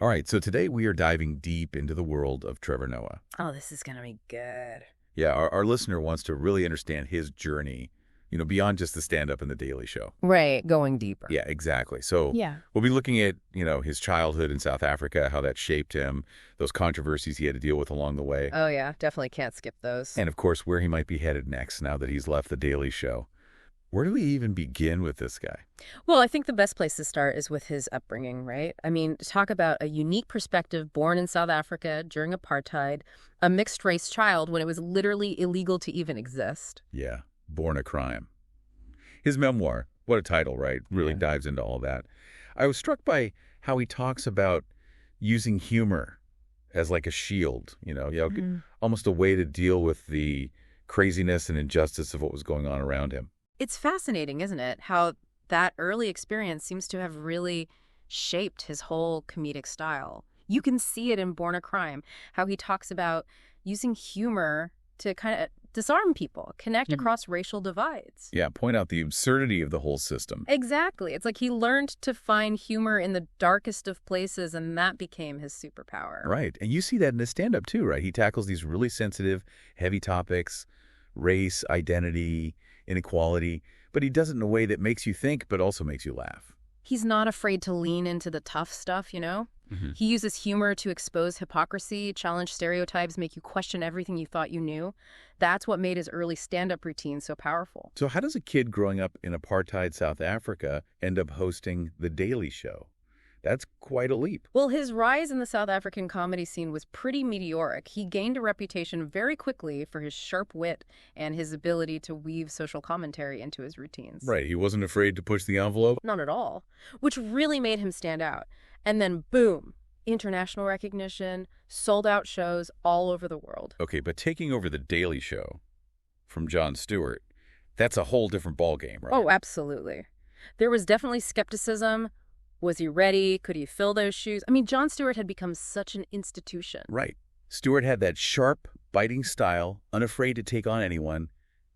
All right, so today we are diving deep into the world of Trevor Noah. Oh, this is going to be good. Yeah, our listener wants to really understand his journey, beyond just the stand-up and the Daily Show. Right, going deeper. Yeah, exactly. So Yeah. we'll be looking at, his childhood in South Africa, how that shaped him, those controversies he had to deal with along the way, Oh, yeah, definitely can't skip those. and of course, where he might be headed next now that he's left the Daily Show. Where do we even begin with this guy? Well, I think the best place to start is with his upbringing, right? I mean, talk about a unique perspective, born in South Africa during apartheid, a mixed-race child when it was literally illegal to even exist. Yeah, born a crime. His memoir, what a title, right? Really Yeah. dives into all that. I was struck by how he talks about using humor as like a shield, almost a way to deal with the craziness and injustice of what was going on around him. It's fascinating, isn't it? How that early experience seems to have really shaped his whole comedic style. You can see it in Born a Crime, how he talks about using humor to kind of disarm people, connect across racial divides. Yeah, point out the absurdity of the whole system. Exactly. It's like he learned to find humor in the darkest of places, and that became his superpower. Right. And you see that in his stand-up too, right? He tackles these really sensitive, heavy topics, race, identity, inequality, but he does it in a way that makes you think but also makes you laugh. He's not afraid to lean into the tough stuff, He uses humor to expose hypocrisy, challenge stereotypes, make you question everything you thought you knew. That's what made his early stand-up routine so powerful. So how does a kid growing up in apartheid South Africa end up hosting The Daily Show? That's quite a leap. Well, his rise in the South African comedy scene was pretty meteoric. He gained a reputation very quickly for his sharp wit and his ability to weave social commentary into his routines. Right, he wasn't afraid to push the envelope. Not at all, which really made him stand out. And then, boom, international recognition, sold-out shows all over the world. Okay, but taking over The Daily Show from Jon Stewart, that's a whole different ballgame, right? Oh, absolutely. There was definitely skepticism. Was he ready? Could he fill those shoes? I mean, Jon Stewart had become such an institution. Right. Stewart had that sharp, biting style, unafraid to take on anyone.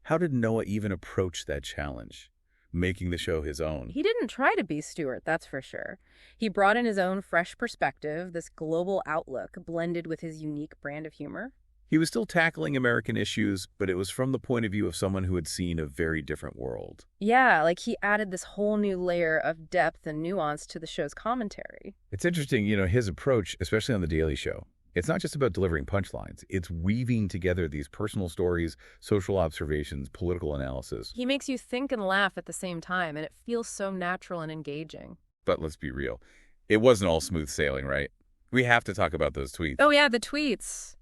How did Noah even approach that challenge, making the show his own? He didn't try to be Stewart, that's for sure. He brought in his own fresh perspective, this global outlook blended with his unique brand of humor. He was still tackling American issues, but it was from the point of view of someone who had seen a very different world. Yeah, like he added this whole new layer of depth and nuance to the show's commentary. It's interesting, his approach, especially on The Daily Show. It's not just about delivering punchlines. It's weaving together these personal stories, social observations, political analysis. He makes you think and laugh at the same time, and it feels so natural and engaging. But let's be real. It wasn't all smooth sailing, right? We have to talk about those tweets. Oh yeah, the tweets.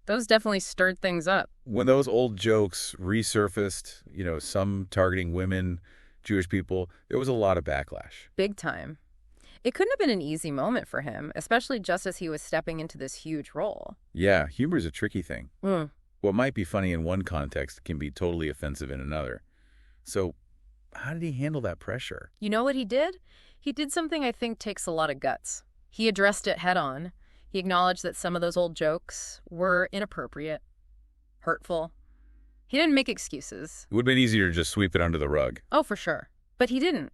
Those definitely stirred things up. When those old jokes resurfaced, some targeting women, Jewish people, there was a lot of backlash. Big time. It couldn't have been an easy moment for him, especially just as he was stepping into this huge role. Yeah, humor is a tricky thing. Mm. What might be funny in one context can be totally offensive in another. So how did he handle that pressure? You know what he did? He did something I think takes a lot of guts. He addressed it head on. He acknowledged that some of those old jokes were inappropriate, hurtful. He didn't make excuses. It would have been easier to just sweep it under the rug. Oh, for sure. But he didn't.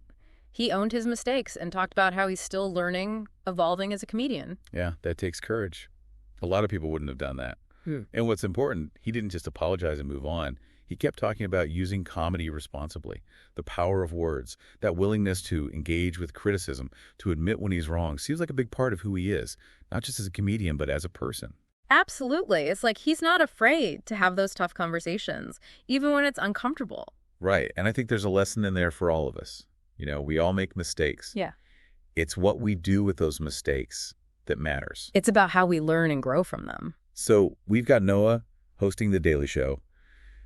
He owned his mistakes and talked about how he's still learning, evolving as a comedian. Yeah, that takes courage. A lot of people wouldn't have done that. Hmm. And what's important, he didn't just apologize and move on. He kept talking about using comedy responsibly, the power of words, that willingness to engage with criticism, to admit when he's wrong, seems like a big part of who he is, not just as a comedian, but as a person. Absolutely. It's like he's not afraid to have those tough conversations, even when it's uncomfortable. Right. And I think there's a lesson in there for all of us. We all make mistakes. Yeah. It's what we do with those mistakes that matters. It's about how we learn and grow from them. So we've got Noah hosting The Daily Show,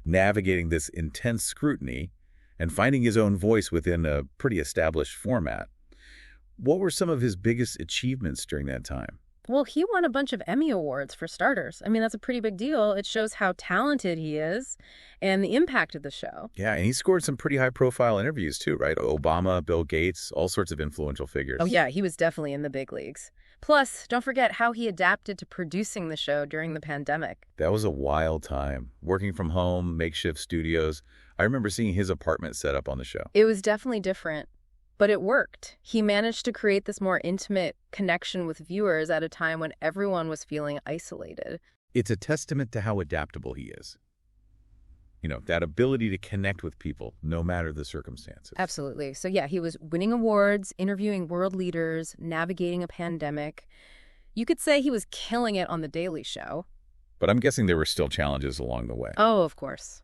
navigating this intense scrutiny and finding his own voice within a pretty established format. What were some of his biggest achievements during that time? Well, he won a bunch of Emmy Awards for starters. I mean, that's a pretty big deal. It shows how talented he is and the impact of the show. Yeah, and he scored some pretty high-profile interviews too, right? Obama, Bill Gates, all sorts of influential figures. Oh, yeah, he was definitely in the big leagues. Plus, don't forget how he adapted to producing the show during the pandemic. That was a wild time. Working from home, makeshift studios. I remember seeing his apartment set up on the show. It was definitely different. But it worked. He managed to create this more intimate connection with viewers at a time when everyone was feeling isolated. It's a testament to how adaptable he is. That ability to connect with people, no matter the circumstances. Absolutely. So yeah, he was winning awards, interviewing world leaders, navigating a pandemic. You could say he was killing it on The Daily Show. But I'm guessing there were still challenges along the way. Oh, of course.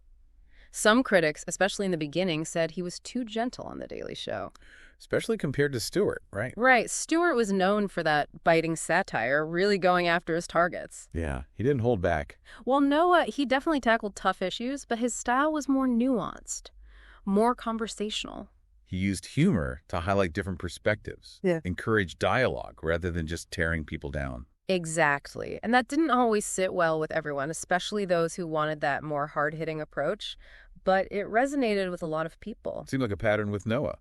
Some critics, especially in the beginning, said he was too gentle on The Daily Show. Especially compared to Stewart, right? Right. Stewart was known for that biting satire, really going after his targets. Yeah, he didn't hold back. Well, Noah, he definitely tackled tough issues, but his style was more nuanced, more conversational. He used humor to highlight different perspectives, encourage dialogue rather than just tearing people down. Exactly. And that didn't always sit well with everyone, especially those who wanted that more hard-hitting approach. But it resonated with a lot of people. Seemed like a pattern with Noah.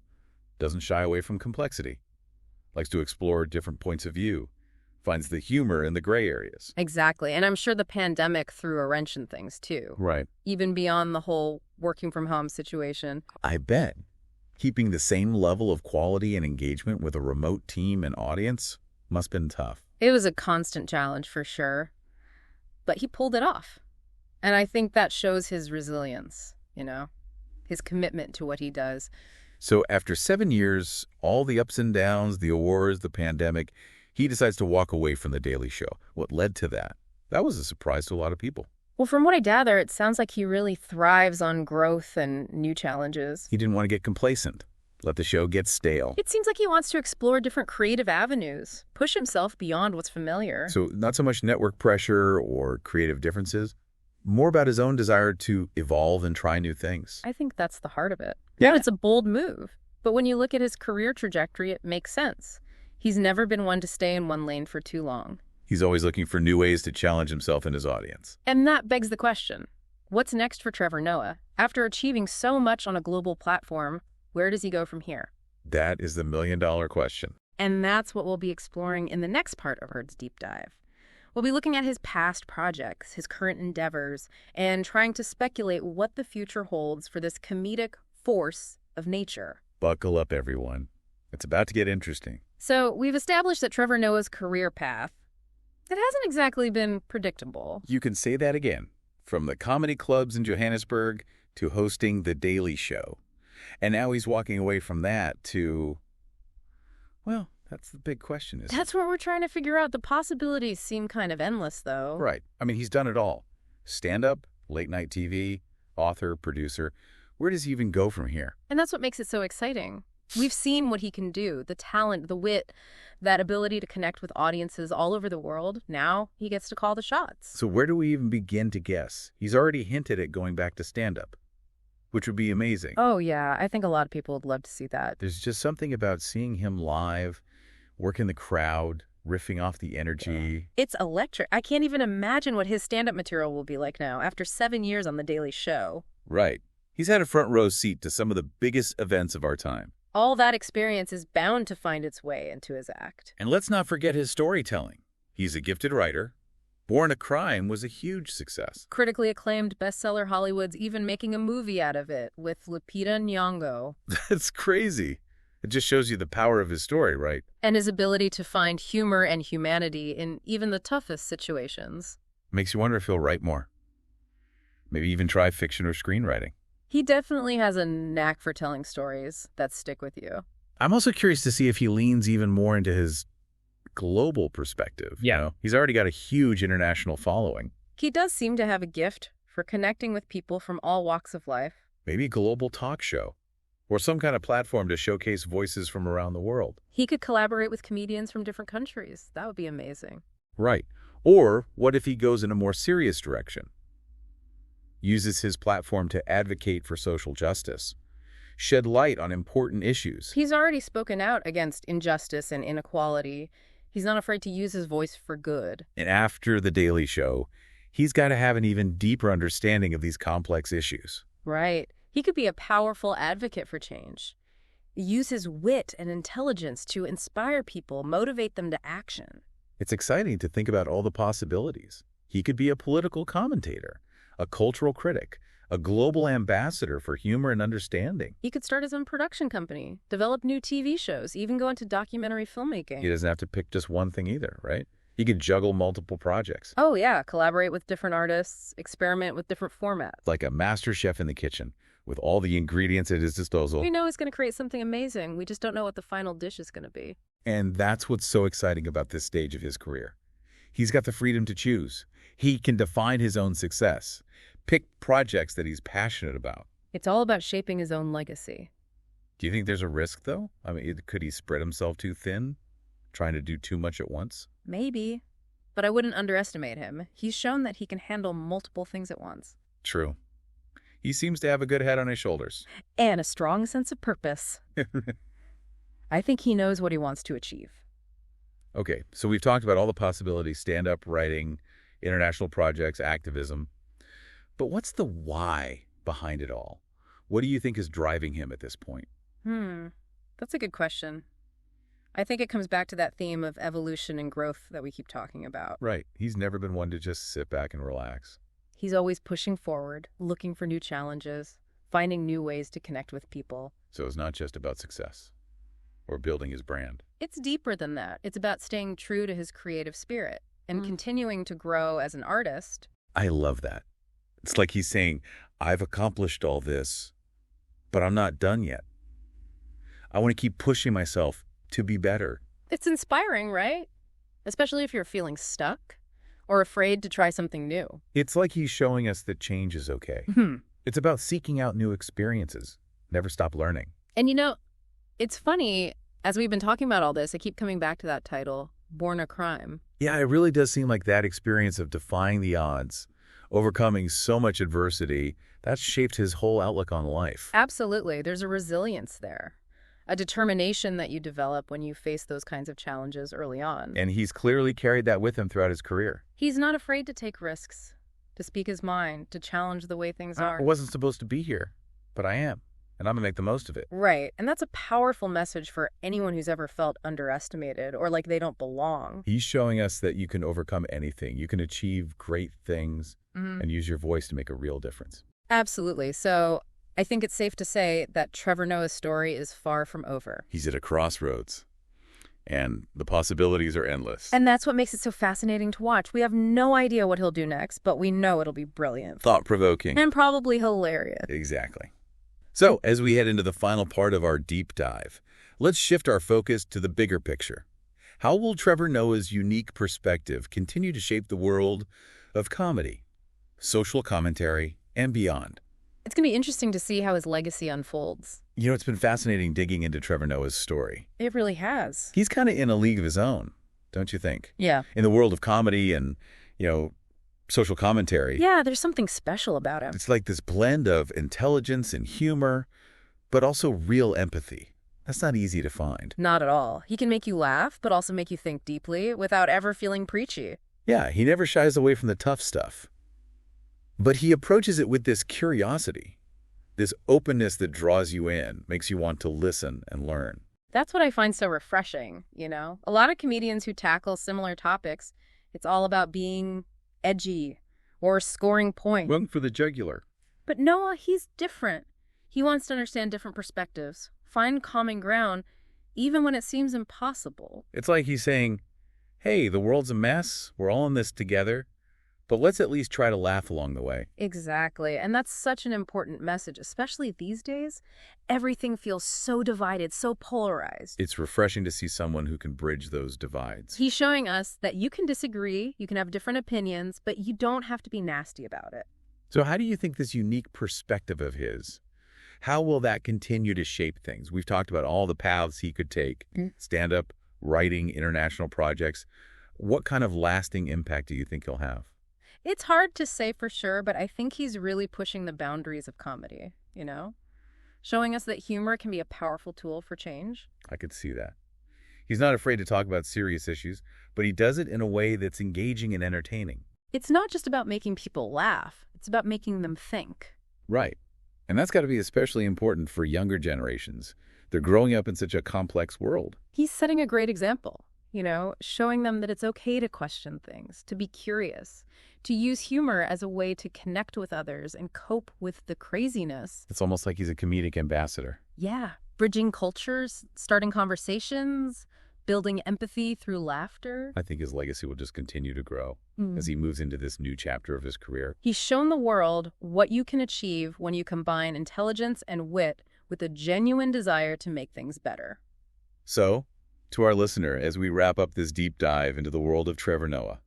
Doesn't shy away from complexity. Likes to explore different points of view. Finds the humor in the gray areas. Exactly. And I'm sure the pandemic threw a wrench in things, too. Right. Even beyond the whole working from home situation. I bet. Keeping the same level of quality and engagement with a remote team and audience must have been tough. It was a constant challenge for sure. But he pulled it off. And I think that shows his resilience, his commitment to what he does. So after 7 years, all the ups and downs, the awards, the pandemic, he decides to walk away from The Daily Show. What led to that? That was a surprise to a lot of people. Well, from what I gather, it sounds like he really thrives on growth and new challenges. He didn't want to get complacent, let the show get stale. It seems like he wants to explore different creative avenues, push himself beyond what's familiar. So not so much network pressure or creative differences, more about his own desire to evolve and try new things. I think that's the heart of it. Yeah. It's a bold move. But when you look at his career trajectory, it makes sense. He's never been one to stay in one lane for too long. He's always looking for new ways to challenge himself and his audience. And that begs the question, what's next for Trevor Noah? After achieving so much on a global platform, where does he go from here? That is the million-dollar question. And that's what we'll be exploring in the next part of Herd's Deep Dive. We'll be looking at his past projects, his current endeavors, and trying to speculate what the future holds for this comedic force of nature. Buckle up, everyone. It's about to get interesting. So we've established that Trevor Noah's career path, it hasn't exactly been predictable. You can say that again. From the comedy clubs in Johannesburg to hosting The Daily Show. And now he's walking away from that to, well, that's the big question, isn't it? That's what we're trying to figure out. The possibilities seem kind of endless, though. Right. I mean, he's done it all. Stand-up, late-night TV, author, producer. Where does he even go from here? And that's what makes it so exciting. We've seen what he can do, the talent, the wit, that ability to connect with audiences all over the world. Now he gets to call the shots. So where do we even begin to guess? He's already hinted at going back to stand-up, which would be amazing. Oh, yeah. I think a lot of people would love to see that. There's just something about seeing him live, working the crowd, riffing off the energy. It's electric. I can't even imagine what his stand-up material will be like now, after 7 years on The Daily Show. Right. He's had a front row seat to some of the biggest events of our time. All that experience is bound to find its way into his act. And let's not forget his storytelling. He's a gifted writer. Born a Crime was a huge success. Critically acclaimed bestseller, Hollywood's even making a movie out of it with Lupita Nyong'o. That's crazy. It just shows you the power of his story, right? And his ability to find humor and humanity in even the toughest situations. Makes you wonder if he'll write more. Maybe even try fiction or screenwriting. He definitely has a knack for telling stories that stick with you. I'm also curious to see if he leans even more into his global perspective. Yeah. He's already got a huge international following. He does seem to have a gift for connecting with people from all walks of life. Maybe a global talk show. Or some kind of platform to showcase voices from around the world. He could collaborate with comedians from different countries. That would be amazing. Right. Or what if he goes in a more serious direction? Uses his platform to advocate for social justice, shed light on important issues. He's already spoken out against injustice and inequality. He's not afraid to use his voice for good. And after The Daily Show, he's got to have an even deeper understanding of these complex issues. Right. He could be a powerful advocate for change. Use his wit and intelligence to inspire people, motivate them to action. It's exciting to think about all the possibilities. He could be a political commentator, a cultural critic, a global ambassador for humor and understanding. He could start his own production company, develop new TV shows, even go into documentary filmmaking. He doesn't have to pick just one thing either, right? He could juggle multiple projects. Oh, yeah. Collaborate with different artists, experiment with different formats. Like a master chef in the kitchen, with all the ingredients at his disposal. We know he's going to create something amazing. We just don't know what the final dish is going to be. And that's what's so exciting about this stage of his career. He's got the freedom to choose. He can define his own success, pick projects that he's passionate about. It's all about shaping his own legacy. Do you think there's a risk, though? I mean, could he spread himself too thin, trying to do too much at once? Maybe. But I wouldn't underestimate him. He's shown that he can handle multiple things at once. True. He seems to have a good head on his shoulders. And a strong sense of purpose. I think he knows what he wants to achieve. Okay, so we've talked about all the possibilities, stand-up, writing, international projects, activism. But what's the why behind it all? What do you think is driving him at this point? That's a good question. I think it comes back to that theme of evolution and growth that we keep talking about. Right. He's never been one to just sit back and relax. He's always pushing forward, looking for new challenges, finding new ways to connect with people. So it's not just about success or building his brand. It's deeper than that. It's about staying true to his creative spirit and continuing to grow as an artist. I love that. It's like he's saying, I've accomplished all this, but I'm not done yet. I want to keep pushing myself to be better. It's inspiring, right? Especially if you're feeling stuck or afraid to try something new. It's like he's showing us that change is okay. It's about seeking out new experiences. Never stop learning. And you know, it's funny, as we've been talking about all this, I keep coming back to that title, Born a Crime. Yeah, it really does seem like that experience of defying the odds, overcoming so much adversity, that's shaped his whole outlook on life. Absolutely. There's a resilience there. A determination that you develop when you face those kinds of challenges early on. And he's clearly carried that with him throughout his career. He's not afraid to take risks, to speak his mind, to challenge the way things are. I wasn't supposed to be here, but I am, and I'm going to make the most of it. Right, and that's a powerful message for anyone who's ever felt underestimated or like they don't belong. He's showing us that you can overcome anything. You can achieve great things and use your voice to make a real difference. Absolutely. So I think it's safe to say that Trevor Noah's story is far from over. He's at a crossroads, and the possibilities are endless. And that's what makes it so fascinating to watch. We have no idea what he'll do next, but we know it'll be brilliant. Thought-provoking. And probably hilarious. Exactly. So, as we head into the final part of our deep dive, let's shift our focus to the bigger picture. How will Trevor Noah's unique perspective continue to shape the world of comedy, social commentary, and beyond? It's going to be interesting to see how his legacy unfolds. You know, it's been fascinating digging into Trevor Noah's story. It really has. He's kind of in a league of his own, don't you think? Yeah. In the world of comedy and, social commentary. Yeah, there's something special about him. It's like this blend of intelligence and humor, but also real empathy. That's not easy to find. Not at all. He can make you laugh, but also make you think deeply without ever feeling preachy. Yeah, he never shies away from the tough stuff. But he approaches it with this curiosity, this openness that draws you in, makes you want to listen and learn. That's what I find so refreshing, A lot of comedians who tackle similar topics, it's all about being edgy or scoring points. One for the jugular. But Noah, he's different. He wants to understand different perspectives, find common ground, even when it seems impossible. It's like he's saying, hey, the world's a mess, we're all in this together, but let's at least try to laugh along the way. Exactly. And that's such an important message, especially these days. Everything feels so divided, so polarized. It's refreshing to see someone who can bridge those divides. He's showing us that you can disagree, you can have different opinions, but you don't have to be nasty about it. So how do you think this unique perspective of his, how will that continue to shape things? We've talked about all the paths he could take, stand-up, writing, international projects. What kind of lasting impact do you think he'll have? It's hard to say for sure, but I think he's really pushing the boundaries of comedy, Showing us that humor can be a powerful tool for change. I could see that. He's not afraid to talk about serious issues, but he does it in a way that's engaging and entertaining. It's not just about making people laugh. It's about making them think. Right. And that's got to be especially important for younger generations. They're growing up in such a complex world. He's setting a great example. showing them that it's okay to question things, to be curious, to use humor as a way to connect with others and cope with the craziness. It's almost like he's a comedic ambassador. Yeah, bridging cultures, starting conversations, building empathy through laughter. I think his legacy will just continue to grow as he moves into this new chapter of his career. He's shown the world what you can achieve when you combine intelligence and wit with a genuine desire to make things better. So, to our listener, as we wrap up this deep dive into the world of Trevor Noah,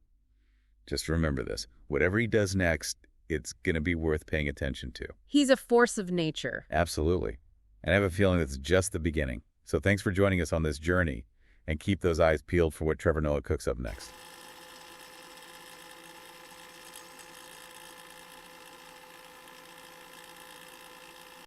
just remember this. Whatever he does next, it's going to be worth paying attention to. He's a force of nature. Absolutely. And I have a feeling that's just the beginning. So thanks for joining us on this journey, and keep those eyes peeled for what Trevor Noah cooks up next.